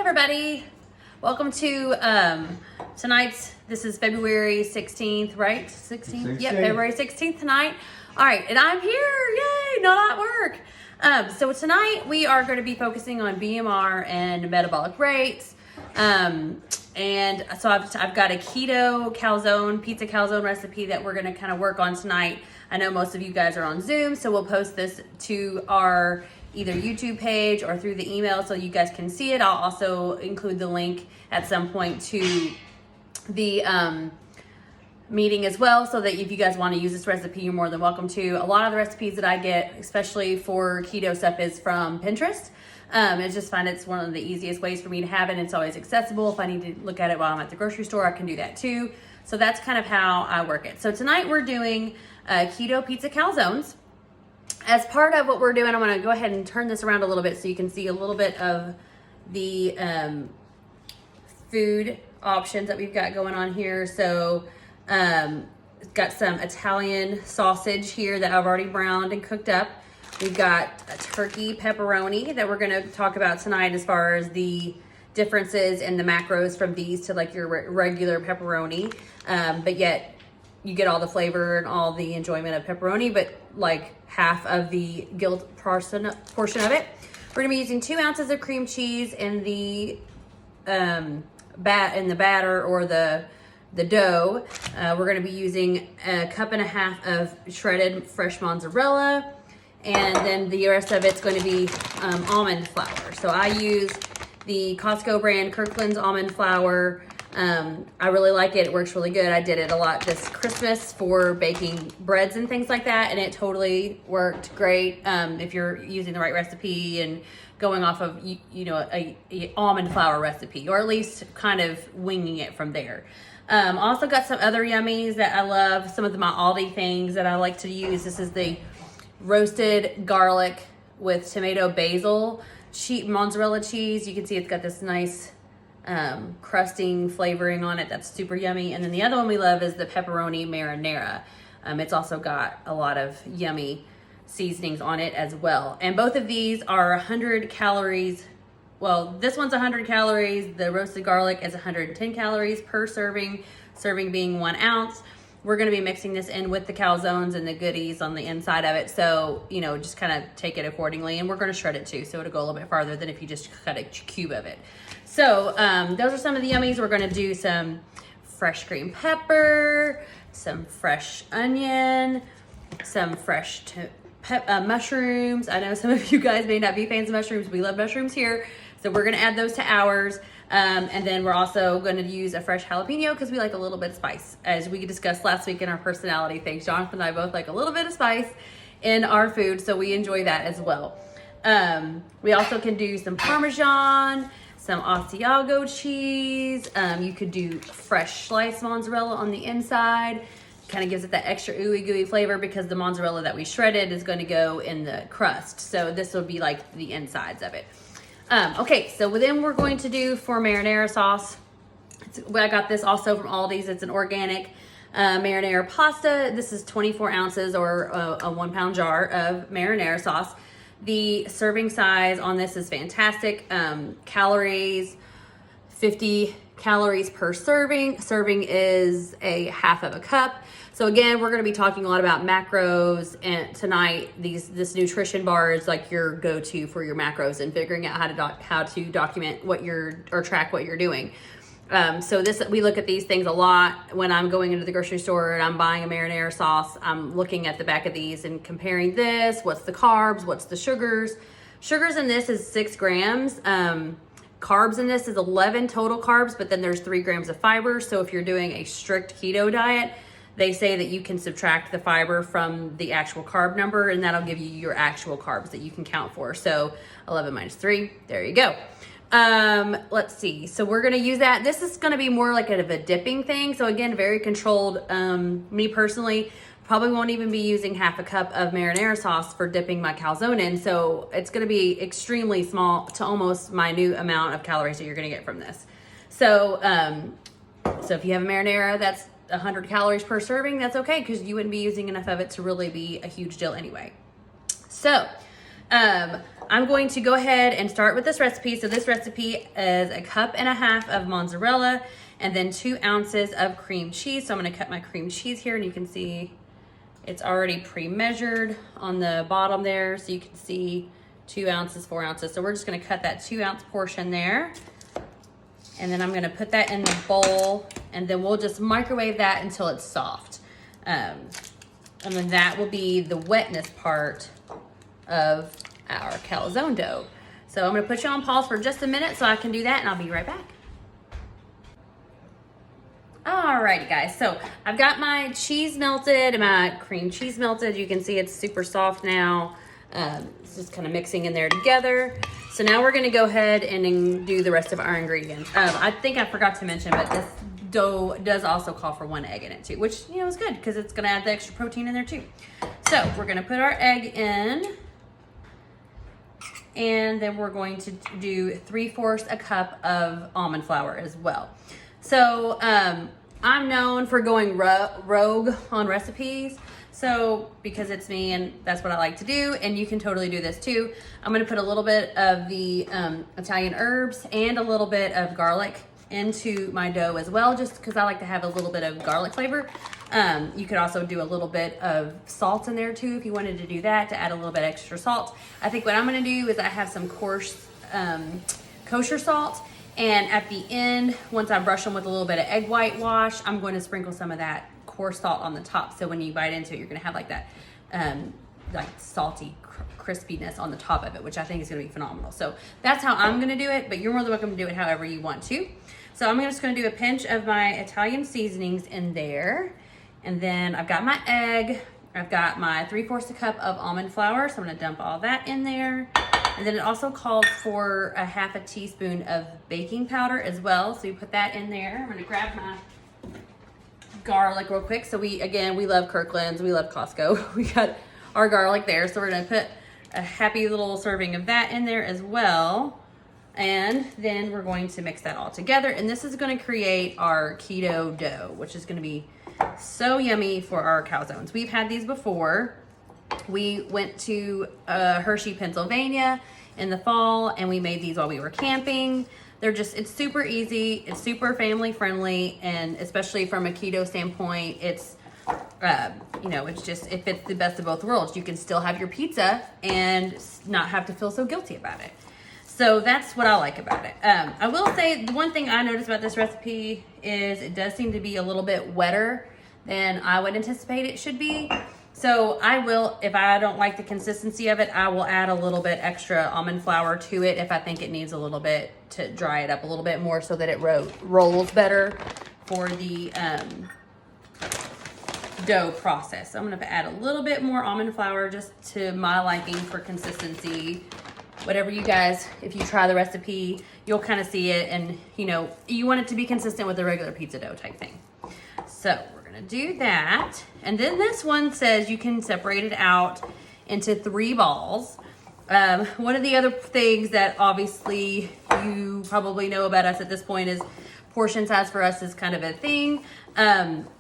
everybody. Welcome to this is February 16th, right? 16th? Yep, February 16th tonight. All right, and I'm here, yay, not at work. So tonight we are going to be focusing on BMR and metabolic rates. And so I've got a keto calzone, pizza calzone recipe that we're going to kind of work on tonight. I know most of you guys are on Zoom, so we'll post this to our either YouTube page or through the email so you guys can see it. I'll also include the link at some point to the meeting as well, so that if you guys want to use this recipe, you're more than welcome to. A lot of the recipes that I get, especially for keto stuff, is from Pinterest. I just find it's one of the easiest ways for me to have it. It's always accessible. If I need to look at it while I'm at the grocery store, I can do that too. So that's kind of how I work it. So tonight we're doing keto pizza calzones. As part of what we're doing, I'm going to go ahead and turn this around a little bit so you can see a little bit of the food options that we've got going on here. So got some Italian sausage here that I've already browned and cooked up. We've got a turkey pepperoni that we're going to talk about tonight as far as the differences in the macros from these to like your regular pepperoni, but yet you get all the flavor and all the enjoyment of pepperoni, but like half of the guilt portion of it. We're gonna be using 2 ounces of cream cheese in the batter or the dough. We're gonna be using 1.5 cups of shredded fresh mozzarella, and then the rest of it's going to be almond flour. So I use the Costco brand Kirkland's almond flour. I really like it. It works really good. I did it a lot this Christmas for baking breads and things like that, and it totally worked great. If you're using the right recipe and going off of a almond flour recipe, or at least kind of winging it from there. Also got some other yummies that I love. Some of my Aldi things that I like to use. This is the roasted garlic with tomato basil mozzarella cheese. You can see it's got this nice crusting flavoring on it that's super yummy. And then the other one we love is the pepperoni marinara. It's also got a lot of yummy seasonings on it as well. And both of these are 100 calories. Well, this one's 100 calories. The roasted garlic is 110 calories per serving being 1 ounce. We're going to be mixing this in with the calzones and the goodies on the inside of it. So, just kind of take it accordingly. And we're going to shred it too, so it'll go a little bit farther than if you just cut a cube of it. So those are some of the yummies. We're going to do some fresh green pepper, some fresh onion, some fresh mushrooms. I know some of you guys may not be fans of mushrooms. We love mushrooms here. So we're going to add those to ours. And then we're also going to use a fresh jalapeno because we like a little bit of spice. As we discussed last week in our personality things, Jonathan and I both like a little bit of spice in our food, so we enjoy that as well. We also can do some Parmesan, some Asiago cheese. You could do fresh sliced mozzarella on the inside. Kind of gives it that extra ooey gooey flavor because the mozzarella that we shredded is going to go in the crust. So this will be like the insides of it. Okay, so then we're going to do for marinara sauce. I got this also from Aldi's. It's an organic marinara pasta. This is 24 ounces or a 1 pound jar of marinara sauce. The serving size on this is fantastic. Calories, 50 calories per serving. Serving is a 1/2 cup. So again, we're going to be talking a lot about macros, and tonight this nutrition bar is like your go-to for your macros and figuring out how to document track what you're doing. So we look at these things a lot when I'm going into the grocery store and I'm buying a marinara sauce. I'm looking at the back of these and comparing this. What's the carbs? What's the sugars? Sugars in this is 6 grams. Carbs in this is 11 total carbs, but then there's 3 grams of fiber. So if you're doing a strict keto diet, they say that you can subtract the fiber from the actual carb number, and that'll give you your actual carbs that you can count for. So 11 minus 3, there you go. Let's see. So we're going to use that. This is going to be more like a dipping thing. So again, very controlled. Me personally, probably won't even be using 1/2 cup of marinara sauce for dipping my calzone in. So it's going to be extremely small to almost minute amount of calories that you're going to get from this. So, so if you have a marinara that's 100 calories per serving, that's okay, because you wouldn't be using enough of it to really be a huge deal anyway. So I'm going to go ahead and start with this recipe. So this recipe is 1.5 cups of mozzarella and then 2 ounces of cream cheese. So I'm gonna cut my cream cheese here, and you can see it's already pre-measured on the bottom there. So you can see 2 ounces, 4 ounces. So we're just gonna cut that 2 ounce portion there. And then I'm gonna put that in the bowl, and then we'll just microwave that until it's soft. And then that will be the wetness part of our calzone dough. So I'm gonna put you on pause for just a minute so I can do that, and I'll be right back. Alrighty guys, so I've got my cheese melted and my cream cheese melted. You can see it's super soft now. It's just kind of mixing in there together. So now we're gonna go ahead and do the rest of our ingredients. I think I forgot to mention, but this dough does also call for 1 egg in it too, which, you know, is good because it's gonna add the extra protein in there too. So we're gonna put our egg in, and then we're going to do 3/4 a cup of almond flour as well. So I'm known for going rogue on recipes. So because it's me and that's what I like to do, and you can totally do this too. I'm gonna put a little bit of the Italian herbs and a little bit of garlic into my dough as well, just because I like to have a little bit of garlic flavor. You could also do a little bit of salt in there too if you wanted to do that, to add a little bit extra salt. I think what I'm gonna do is I have some coarse kosher salt, and at the end, once I brush them with a little bit of egg whitewash, I'm going to sprinkle some of that coarse salt on the top. So when you bite into it, you're gonna have like that like salty crispiness on the top of it, which I think is gonna be phenomenal. So that's how I'm gonna do it, but you're more than welcome to do it however you want to. So I'm just gonna do a pinch of my Italian seasonings in there. And then I've got my egg, I've got my 3/4 a cup of almond flour. So I'm gonna dump all that in there. And then it also calls for a 1/2 teaspoon of baking powder as well. So you put that in there. I'm gonna grab my garlic real quick. So we love Kirkland's, we love Costco. We got our garlic there. So we're gonna put a happy little serving of that in there as well. And then we're going to mix that all together. And this is gonna create our keto dough, which is gonna be so yummy for our calzones. We've had these before. We went to Hershey, Pennsylvania in the fall, and we made these while we were camping. It's super easy, it's super family friendly, and especially from a keto standpoint, it's, you know, it fits the best of both worlds. You can still have your pizza and not have to feel so guilty about it. So that's what I like about it. I will say the one thing I noticed about this recipe is it does seem to be a little bit wetter than I would anticipate it should be. So I will, if I don't like the consistency of it, I will add a little bit extra almond flour to it if I think it needs a little bit to dry it up a little bit more so that it rolls better for the dough process. So I'm gonna add a little bit more almond flour just to my liking for consistency. Whatever you guys, if you try the recipe, you'll kind of see it, and you know, you want it to be consistent with the regular pizza dough type thing. So we're gonna do that. And then this one says you can separate it out into 3 balls. One of the other things that obviously you probably know about us at this point is portion size for us is kind of a thing.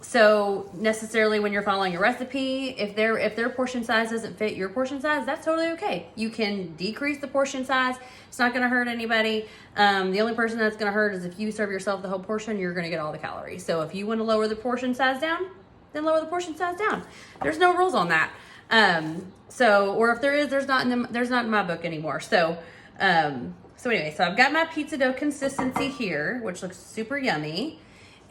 So necessarily when you're following a recipe, if their portion size doesn't fit your portion size, that's totally okay. You can decrease the portion size. It's not gonna hurt anybody. The only person that's gonna hurt is if you serve yourself the whole portion, you're gonna get all the calories. So if you wanna lower the portion size down, then lower the portion size down. There's no rules on that. Or if there is, there's not in my book anymore. So anyway, so I've got my pizza dough consistency here, which looks super yummy.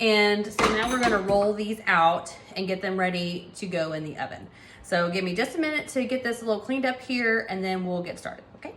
And so now we're gonna roll these out and get them ready to go in the oven. So give me just a minute to get this a little cleaned up here, and then we'll get started, okay?